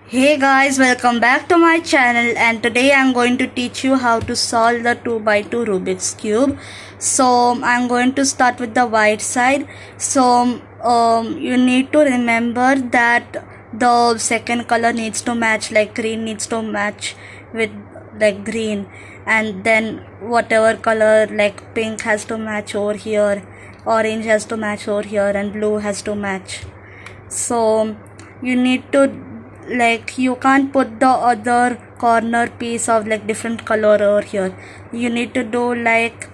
Hey guys, welcome back to my channel, and today I'm going to teach you how to solve the 2x2 Rubik's Cube. So I'm going to start with the white side. So you need to remember that the second color needs to match, like green needs to match with like green, and then whatever color like pink has to match over here, orange has to match over here, and blue has to match. So you need to, like, you can't put the other corner piece of like different color over here. You need to do like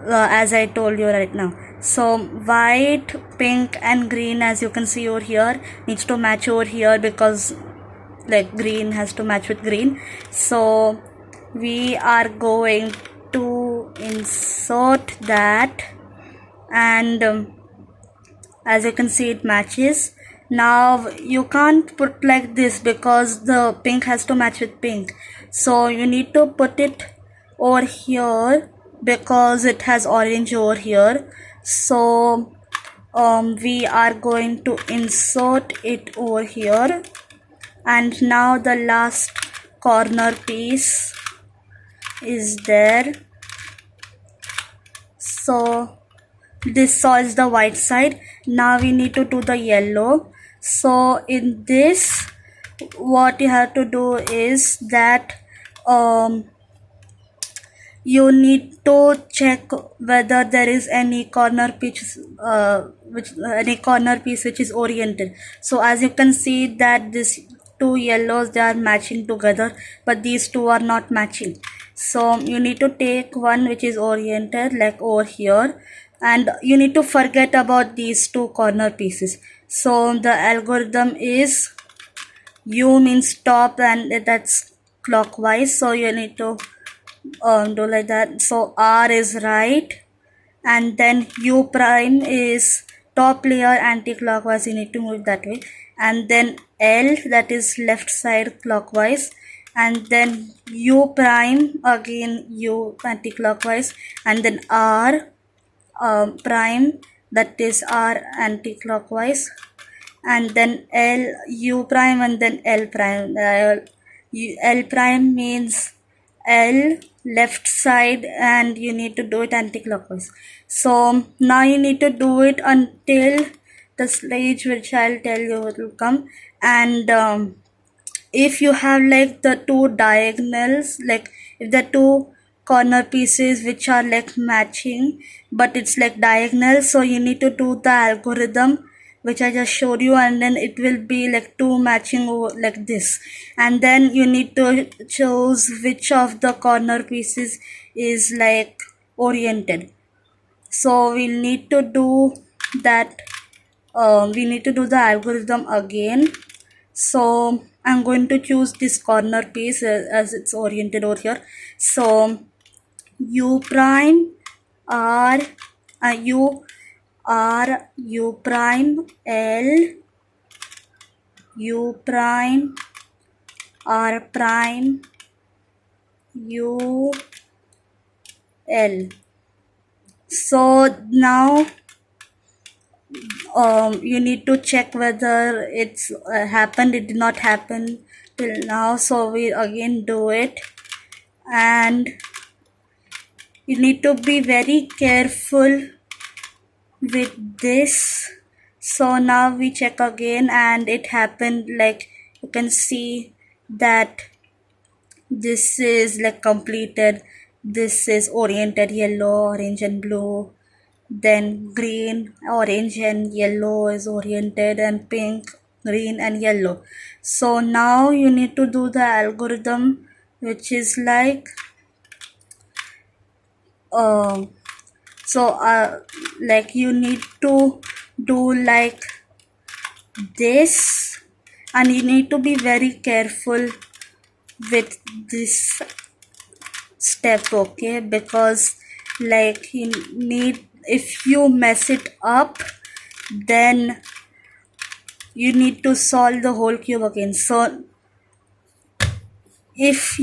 as I told you right now. So white, pink and green, as you can see over here, needs to match over here because like green has to match with green. So we are going to insert that, and as you can see it matches. Now you can't put like this because the pink has to match with pink, so you need to put it over here because it has orange over here. So we are going to insert it over here, and now the last corner piece is there. So this solves the white side. Now we need to do the yellow. So in this, what you have to do is that you need to check whether there is any corner piece which is oriented. So as you can see that this two yellows, they are matching together, but these two are not matching. So you need to take one which is oriented like over here, and you need to forget about these two corner pieces. So the algorithm is U means top, and that's clockwise, so you need to do like that. So R is right, and then U prime is top layer anti-clockwise, you need to move that way, and then L, that is left side clockwise, and then U prime, again U anti-clockwise, and then R prime, that is R anti-clockwise, and then L, U prime, and then L prime. L prime means L left side, and you need to do it anti-clockwise. So now you need to do it until the stage which I'll tell you will come. And if you have like the two diagonals, like if the two corner pieces which are like matching but it's like diagonal, so you need to do the algorithm which I just showed you, and then it will be like two matching like this, and then you need to choose which of the corner pieces is like oriented. So we'll need to do that. We need to do the algorithm again. So I'm going to choose this corner piece as it's oriented over here. So U prime R U R U prime L U prime R prime U L. So now you need to check whether it's happened. It did not happen till now, so we again do it, and you need to be very careful with this. So now we check again, and it happened. Like you can see that this is like completed. This is oriented yellow, orange and blue, then green, orange and yellow is oriented, and pink, green and yellow. So now you need to do the algorithm which is like like you need to do like this, and you need to be very careful with this step, okay? Because like you need, if you mess it up, then you need to solve the whole cube again. So if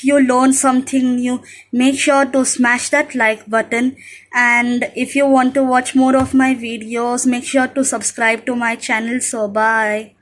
you learn something new, make sure to smash that like button, and if you want to watch more of my videos, make sure to subscribe to my channel. So bye.